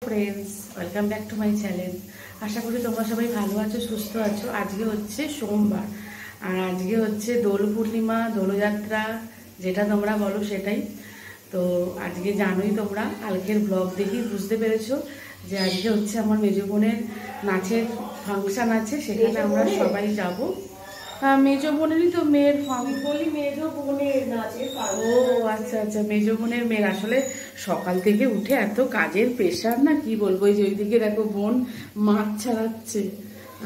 Friends welcome back to my channel. आशा करी तुम्हारा सबाई भालो आछो सुस्थ आछो। आजके होच्छे सोमवार और आजके होच्छे दोल पूर्णिमा दोलयात्रा जेटा तोमरा बोलो सेटाई। तो आजके जानोई तोमरा कालकेर ब्लग देखी बुझते पेरेछो जे आजके होच्छे आमार मेजो बोनेर नाचेर फांक्शन आछे, सेखाने आमरा सबाई जाबो। मेजो बोनेरই तो मेয়ের বলি মেজো বোনের নাচে। ও আচ্ছা আচ্ছা, মেজো বোনের মেয়ের আসলে সকাল থেকে উঠে এত কাজের প্রেশার না কি বলবো। এই যে ওইদিকে দেখো বোন মাছ ছাড়াচ্ছে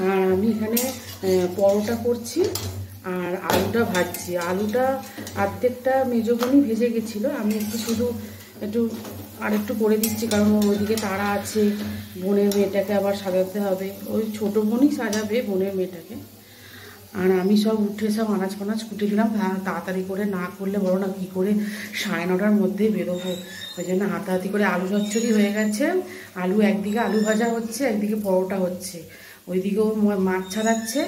আর আমি এখানে পরোটা করছি আর আলুটা ভাজছি। আলুটা অর্ধেকটা মেজো বোনই ভেজে গেছিল, আমি একটু আরেকটু করে দিচ্ছি কারণ ওইদিকে তারা আছে। বোনের মেয়েটাকে আবার সাজাতে হবে, ওই ছোট বোনই সাজাবে বোনের মেয়েটাকে। আর আমি সব উঠে সব আনাজ ফানাজ কুটে দিলাম, তাড়াতাড়ি করে না করলে বলো না কী করে 9:30টার মধ্যেই বেরোবো। ওই জন্য হাতাহাতি করে আলু চচ্চড়ি হয়ে গেছে। আলু একদিকে আলু ভাজা হচ্ছে, একদিকে পরোটা হচ্ছে, ওইদিকেও মাছ ছাড়াচ্ছে।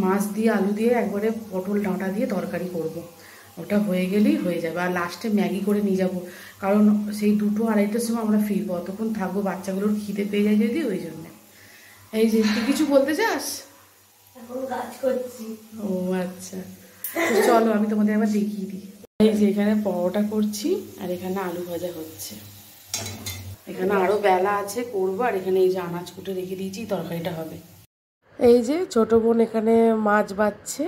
মাছ দিয়ে আলু দিয়ে একবারে পটল ডাঁটা দিয়ে তরকারি করব। ওটা হয়ে গেলেই হয়ে যাবে। আর লাস্টে ম্যাগি করে নিয়ে যাবো কারণ সেই 2-2-2:30টার সময় আমরা ফিরবো, অতক্ষণ থাকবো, বাচ্চাগুলোর খিদে পেয়ে যায় যদি, ওই জন্যে। এই যে তুই কিছু বলতে চাস? ও আচ্ছা, চলো আমি তোমাদের আবার দেখিয়ে দিই। এই যে এখানে পরোটা করছি আর এখানে আলু ভাজা হচ্ছে। এখানে আরো বেলা আছে করবো। আর এখানে এই যে আনাজ কুটে রেখে দিয়েছি, তরকারিটা হবে। এই যে ছোট বোন এখানে মাছ বাচ্ছে,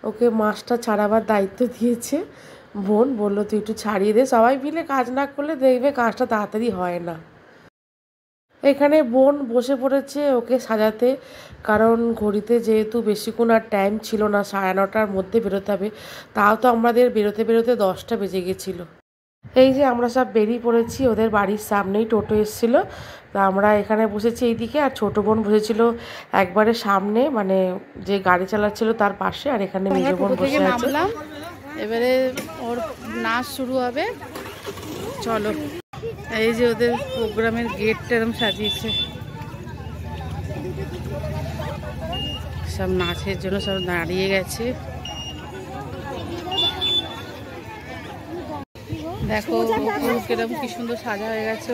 ওকে মাছটা ছাড়াবার দায়িত্ব দিয়েছে বোন। বললো তুই একটু ছাড়িয়ে দে, সবাই মিলে কাজ না করলে দেখবে কাজটা তাড়াতাড়ি হয় না। এখানে বোন বসে পড়েছে ওকে সাজাতে, কারণ ঘড়িতে যেহেতু বেশিক্ষণ আর টাইম ছিল না, 9:30টার মধ্যে বেরোতে হবে। তাও তো আমাদের বেরোতে 10টা বেজে গেছিলো। এই যে আমরা সব বেরিয়ে পড়েছি, ওদের বাড়ির সামনেই টোটো এসেছিলো। তা আমরা এখানে বসেছি এইদিকে, আর ছোটো বোন বসেছিল একবারে সামনে, মানে যে গাড়ি চালাচ্ছিল তার পাশে। আর এখানে মেজো বোন বসে আছে। এবারে ওর নাচ শুরু হবে, চলো। এই যে ওদের প্রোগ্রামের গেটটা এরকম সাজিয়েছে, সব নাচের জন্য সব দাঁড়িয়ে গেছে। দেখো কিরকম কি সুন্দর সাজা হয়ে গেছে।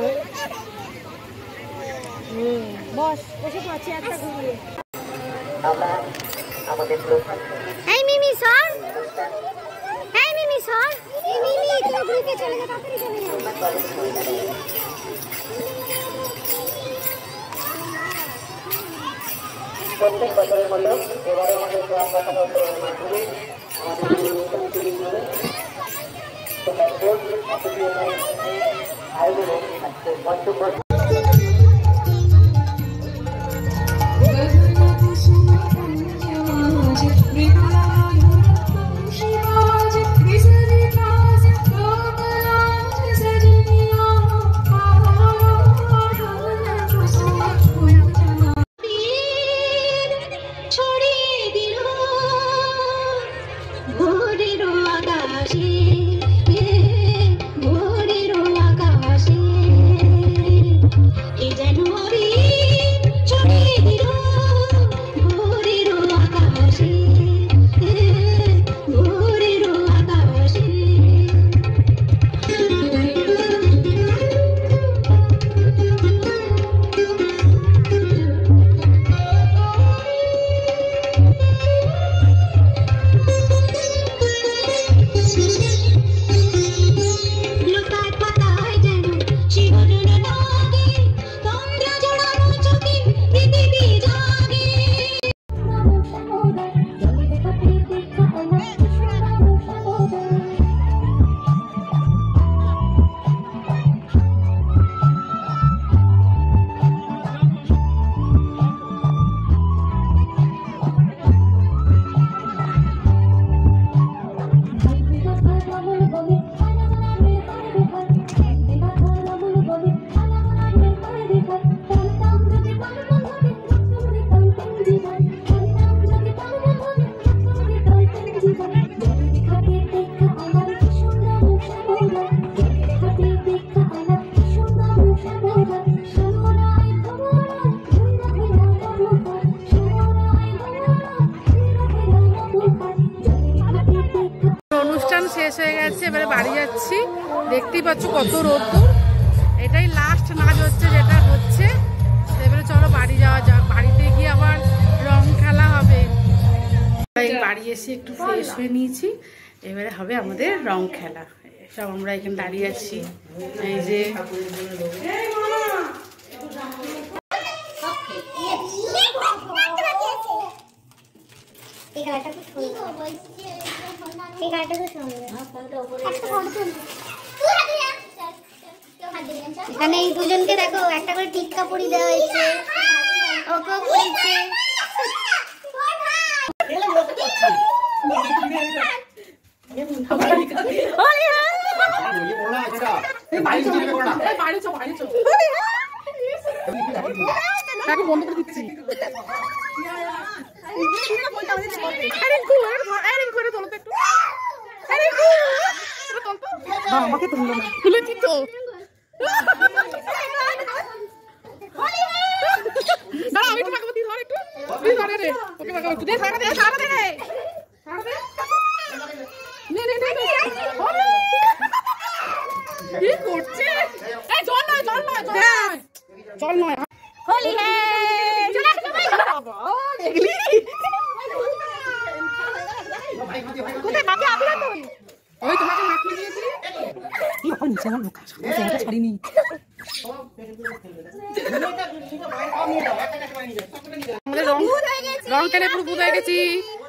প্রত্যেক বছরের মতো এবারে আমাদের আয়োজনে আজকে মন্তব্য শেষ হয়ে গেছে, এবারে বাড়ি যাচ্ছি। দেখতেই পাচ্ছ কত রোদ। এটাই লাস্ট নাচ হচ্ছে, যেটা বাড়ি এসে একটু ফ্রেশ হয়ে নিয়েছি, এবারে হবে আমাদের রং খেলা। সব আমরা এখানে দাঁড়িয়ে আছি, এই যে এখানে এই দুজনকে দেখো একটা করে টিক্কা পরি দেওয়া হয়েছে, ওকেও পরিয়েছে। বন্ধ করে দিচ্ছি। আমাকে তুললো না, তুলেছি তো। আমি একটু মাখাবো, তুই ধর একটু, তুই ধরে রে, ওকে মাখাবো একটু, দে সারা দে, সারা দে রে, সারা দে, নে নে নে, কি করছে? এই জল নয়, জল নয়, জল নয়, জল নয়। হোলি হে চলে আসো ভাই, এগলি কোথায় মাকে আবিরা তুই? ওই তোমাকে মাখিয়ে দিয়েছি। এই বাবা নিচে আমার লোকা সামনে ছাড়িনি। আমাদের রং টেনে পুরো ভূত হয়ে গেছি।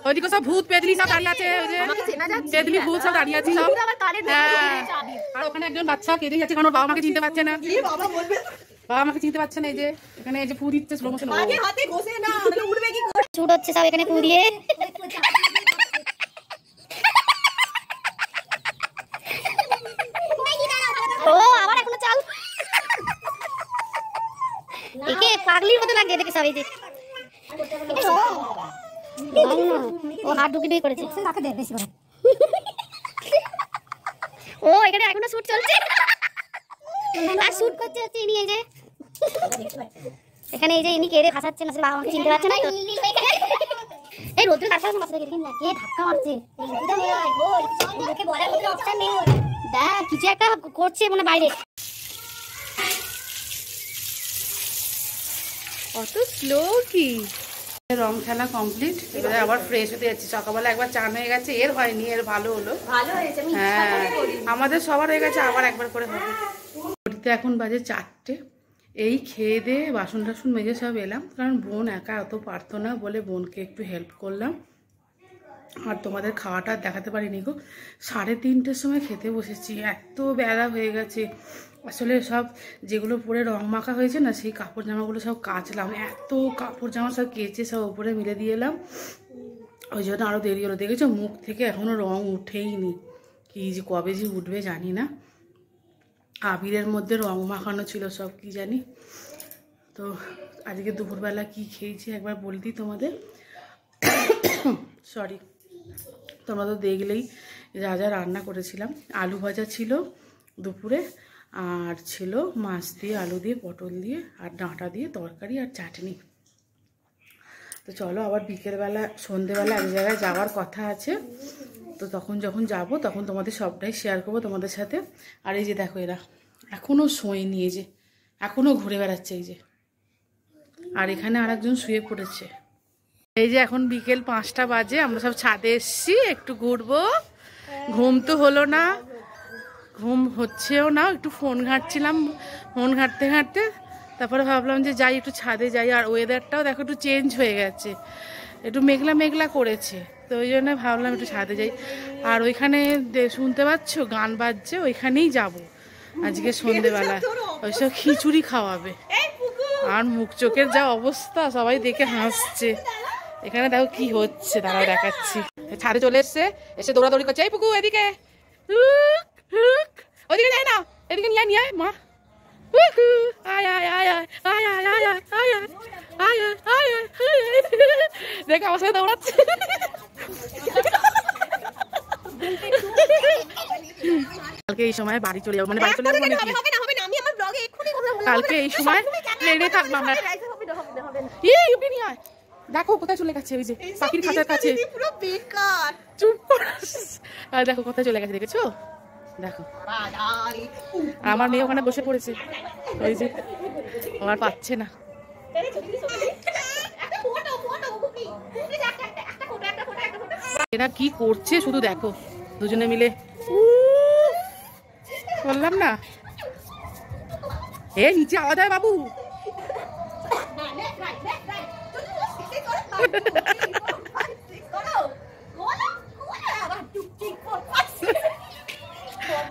ওইদিকে সব ভূত পেদলি সব দাঁড়িয়ে আছে, ওই যে পেদলি ভূত সব দাঁড়িয়ে আছে সব। আর ওখানে একজন বাচ্চা কেঁদে যাচ্ছে কারণ বাবা মাকে চিনতে পারছে না। বাবা মাকে চিনতে পারছে না। এই যে এখানে এই যে ফু দিচ্ছে স্লো মোশন। শুট হচ্ছে সব এখানে পুড়িয়ে। ও আবার এখনো চাল, একে পাগলির মতো লাগে দেখে সব। এই যে ও হাত ঢুকি ঢুকি করেছে, তাকে দে বেশি করে। ও এখানে এখনো শুট চলছে, আর শুট করছে হচ্ছে ইনি। এই যে এখানে এই যে ইনি কেড়ে ভাসাচ্ছে না, বাবা আমাকে চিনতে পারছে না। এই রোদ্রে কার সাথে মাছ রেখে কে ধাক্কা মারছে, দেখ কিছু একটা করছে মানে বাইরে। অত স্লো কি? রং খেলা কমপ্লিট, এবারে আবার ফ্রেশ হতে যাচ্ছি। সকালবেলা একবার চান হয়ে গেছে, এর হয়নি, এর ভালো হলো। হ্যাঁ আমাদের সবার হয়ে গেছে, আবার একবার করে হবে। ঘড়িতে এখন বাজে 4টে। এই খেয়ে দিয়ে বাসন টাসন মেজে সব এলাম, কারণ বোন একা অত পারতো না বলে বোনকে একটু হেল্প করলাম। আর তোমাদের খাওয়াটা দেখাতে পারিনি গো, 3:30টার সময় খেতে বসেছি। এত বেলা হয়ে গেছে, আসলে সব যেগুলো পরে রং মাখা হয়েছে না, সেই কাপড় জামাগুলো সব কাচলাম। এত কাপড় জামা সব কেচে সব ওপরে মিলে দিয়ে এলাম, ওই জন্য আরও দেরি হলো। দেখেছো মুখ থেকে এখনও রং উঠেইনি, কি যে কবে যে উঠবে জানি না। আবিরের মধ্যে রং মাখানো ছিল সব, কি জানি। তো আজকে দুপুরবেলা কি খেয়েছি একবার বলতি তোমাদের, সরি, তোমরা তো দেখলেই যা যা রান্না করেছিলাম। আলু ভাজা ছিল দুপুরে, আর ছিল মাছ দিয়ে, আলু দিয়ে, পটল দিয়ে, আর ডাঁটা দিয়ে তরকারি আর চাটনি। তো চলো আবার বিকেলবেলা সন্ধেবেলা এক জায়গায় যাওয়ার কথা আছে, তো তখন যখন যাব তখন তোমাদের সবটাই শেয়ার করবো তোমাদের সাথে। আর এই যে দেখো এরা এখনও শোয়নি, এই যে এখনও ঘুরে বেড়াচ্ছে এই যে। আর এখানে আরেকজন শুয়ে পড়েছে। এই যে এখন বিকেল 5টা বাজে, আমরা সব ছাদে এসছি একটু ঘুরবো। ঘুম তো হলো না, ঘুম হচ্ছেও না, একটু ফোন ঘাঁটছিলাম। ফোন ঘাঁটতে ঘাঁটতে তারপরে ভাবলাম যে যাই একটু ছাদে যাই। আর ওয়েদারটাও দেখো একটু চেঞ্জ হয়ে গেছে, একটু মেঘলা মেঘলা করেছে, তো ওই জন্য ভাবলাম একটু ছাদে যাই। আর ওইখানে শুনতে পাচ্ছ গান বাজছে, ওইখানেই যাব আজকে সন্ধেবেলা। ওইসব খিচুড়ি খাওয়াবে। আর মুখ চোখের যা অবস্থা, সবাই দেখে হাসছে। এখানে দেখো কি হচ্ছে, দাঁড়াও দেখাচ্ছি। ছাদে চলে এসছে, এসে দৌড়াদৌড়ি করছে। এই পুকু এদিকে, ওইদিকে যাই না, এদিকে নিয়ে নিয়ে আয় মা। দেখে আমার সাথে দৌড়াচ্ছে। কালকে এই সময় বাড়ি চলে যাবো, মানে বাড়ি চলে যাবো মানে কালকে এই সময় ট্রেনে থাকবো আমরা। দেখো কোথায় চলে গেছে, ওই যে পাখির খাঁচার কাছে। চুপ কর, দেখো কোথায় চলে গেছে, দেখেছো? দেখো আমার মেয়ে ওখানে বসে পড়েছে, ওই যে আমার পাচ্ছে না। এরা কি করছে শুধু দেখো, দুজনে মিলে। বললাম না এ নিচে আওয়াজ হয় বাবু।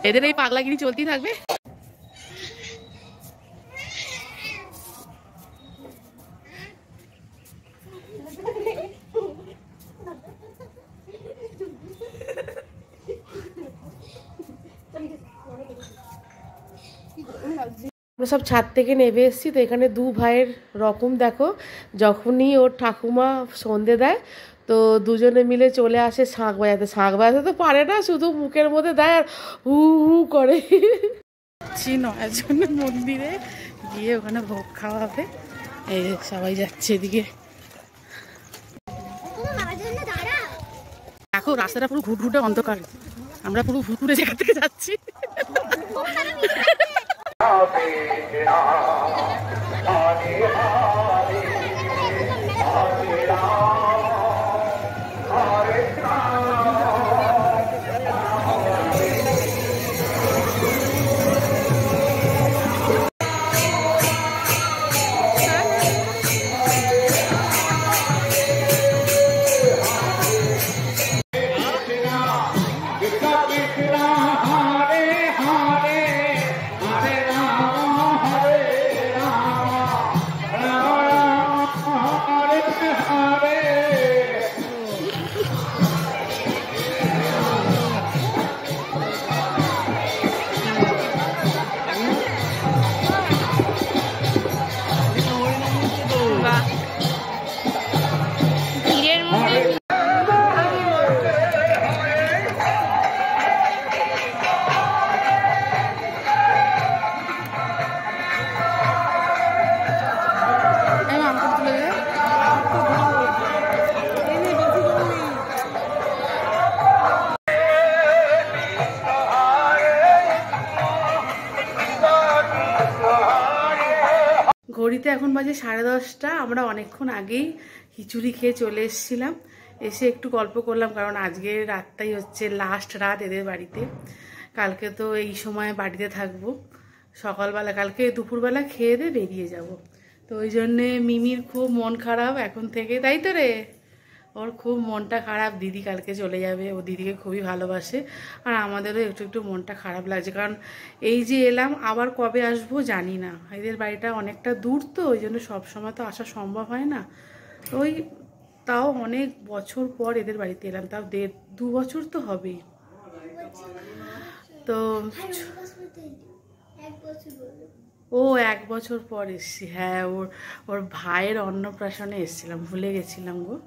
এদের এই পাগলাগিরি চলতেই থাকবে। আমরা সব ছাদ থেকে নেমে এসেছি, তো এখানে দু ভাইয়ের রকম দেখো, যখনই ওর ঠাকুমা সন্ধে দেয় তো দুজনে মিলে চলে আসে শাঁখ বাজাতে। শাঁখ বাজাতে তো পারে না, শুধু মুখের মধ্যে দেয় আর হু হু করে। 9 জনের মন্দিরে গিয়ে ওখানে ভোগ খাওয়া হবে। এই সবাই যাচ্ছে এদিকে। দেখো রাস্তাটা পুরো ঘুটঘুটে অন্ধকার, আমরা পুরো ভুতুরে জায়গা থেকে যাচ্ছি। ঘড়িতে এখন বাজে 10:30। আমরা অনেকক্ষণ আগেই খিচুড়ি খেয়ে চলে এসেছিলাম, এসে একটু গল্প করলাম, কারণ আজকে রাতটাই হচ্ছে লাস্ট রাত এদের বাড়িতে। কালকে তো এই সময় বাড়িতে থাকবো, সকালবেলা কালকে দুপুরবেলা খেয়ে দিয়ে বেরিয়ে যাব। তো ওই জন্যে মিমির খুব মন খারাপ এখন থেকে, তাই তো রে? ওর খুব মনটা খারাপ, দিদি কালকে চলে যাবে, ও দিদিকে খুবই ভালোবাসে। আর আমাদেরও একটু একটু মনটা খারাপ লাগছে, কারণ এই যে এলাম আবার কবে আসবো জানি না। এদের বাড়িটা অনেকটা দূর, তো ওই জন্য সবসময় তো আসা সম্ভব হয় না। ওই তাও অনেক বছর পর এদের বাড়িতে এলাম, তাও 1.5-2 বছর তো হবেই। তো ও 1 বছর পর এসছি। হ্যাঁ, ওর ভাইয়ের অন্নপ্রাশনে এসেছিলাম, ভুলে গেছিলাম গো।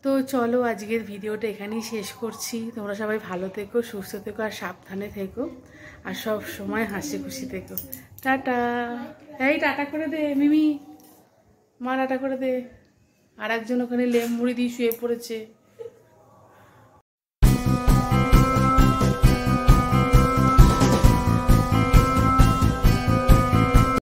তো চলো আজকের ভিডিওটা এখানেই শেষ করছি। তোমরা সবাই ভালো থেকো, সুস্থ থেকো আর সাবধানে থেকো, আর সব সময় হাসি খুশি থেকো। টাটা। এই টাটা করে দে মিমি, মা টাটা করে দে। আর একজন ওখানে লেম মুড়ি দিয়ে শুয়ে পড়েছে।